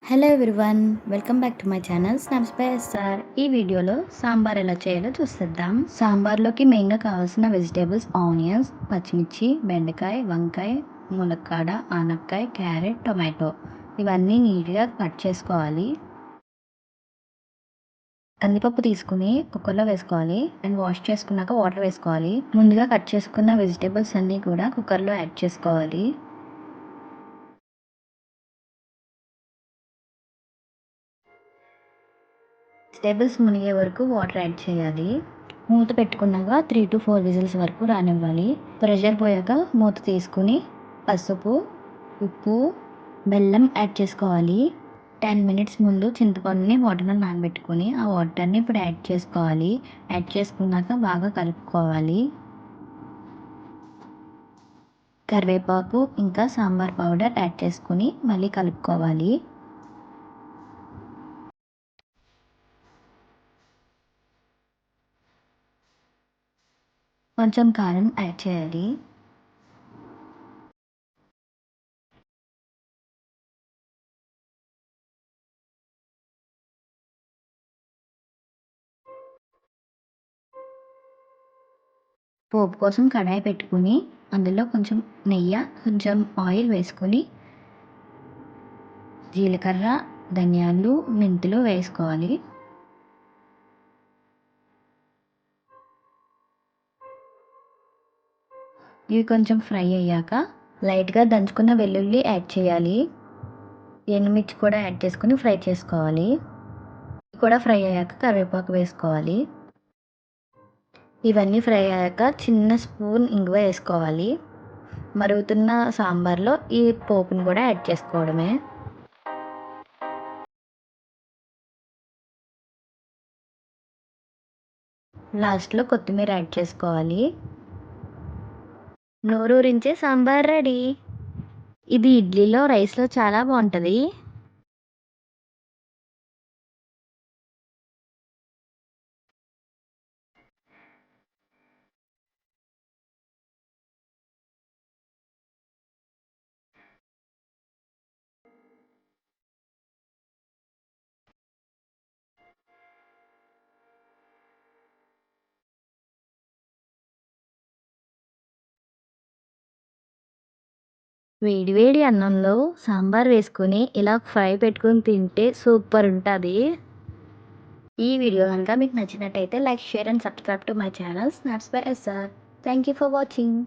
Hello everyone, welcome back to my channel snaps by SR. ఈ వీడియోలో సాంబార్ ఎలా చేయాలో చూసేద్దాం. సాంబార్లోకి మెయిన్గా కావాల్సిన వెజిటేబుల్స్ ఆనియన్స్, పచ్చిమిర్చి, బెండకాయ, వంకాయ, ములక్కాడ, ఆనపకాయ, క్యారెట్, టొమాటో. ఇవన్నీ నీట్గా కట్ చేసుకోవాలి. కందిపప్పు తీసుకుని కుక్కర్లో వేసుకోవాలి అండ్ వాష్ చేసుకున్నాక వాటర్ వేసుకోవాలి. ముందుగా కట్ చేసుకున్న వెజిటేబుల్స్ అన్నీ కూడా కుక్కర్లో యాడ్ చేసుకోవాలి. వెజిటేబుల్స్ మునిగే వరకు వాటర్ యాడ్ చేయాలి. మూత పెట్టుకున్నాక 3 to 4 విజిల్స్ వరకు రానివ్వాలి. ప్రెషర్ పోయాక మూత తీసుకుని పసుపు, ఉప్పు, బెల్లం యాడ్ చేసుకోవాలి. 10 మినిట్స్ ముందు చింతపండుని వాటర్లో నానబెట్టుకొని ఆ వాటర్ని ఇప్పుడు యాడ్ చేసుకోవాలి. యాడ్ చేసుకున్నాక బాగా కలుపుకోవాలి. కరివేపాకు ఇంకా సాంబార్ పౌడర్ యాడ్ చేసుకుని మళ్ళీ కలుపుకోవాలి. కొంచెం కారం యాడ్ చేయాలి. పోపు కోసం కడాయి పెట్టుకుని అందులో కొంచెం నెయ్యి, కొంచెం ఆయిల్ వేసుకొని జీలకర్ర, ధనియాలు, మెంతులు వేసుకోవాలి. ఇవి కొంచెం ఫ్రై అయ్యాక లైట్గా దంచుకున్న వెల్లుల్లి యాడ్ చేయాలి. ఎండుమిర్చి కూడా యాడ్ చేసుకుని ఫ్రై చేసుకోవాలి. ఇవి కూడా ఫ్రై అయ్యాక కరివేపాకు వేసుకోవాలి. ఇవన్నీ ఫ్రై అయ్యాక చిన్న స్పూన్ ఇంగువ వేసుకోవాలి. మరుగుతున్న సాంబార్లో ఈ పోపుని కూడా యాడ్ చేసుకోవడమే. లాస్ట్లో కొత్తిమీర యాడ్ చేసుకోవాలి. నోరూరించే సాంబార్ రెడీ. ఇది ఇడ్లీలో, రైస్లో చాలా బాగుంటుంది. వేడి వేడి అన్నంలో సాంబార్ వేసుకొని ఇలా ఫ్రై పెట్టుకొని తింటే సూపర్ ఉంటుంది. ఈ వీడియో కనుక మీకు నచ్చినట్టయితే like, share and subscribe to my channel snaps by SR. Thank you for watching.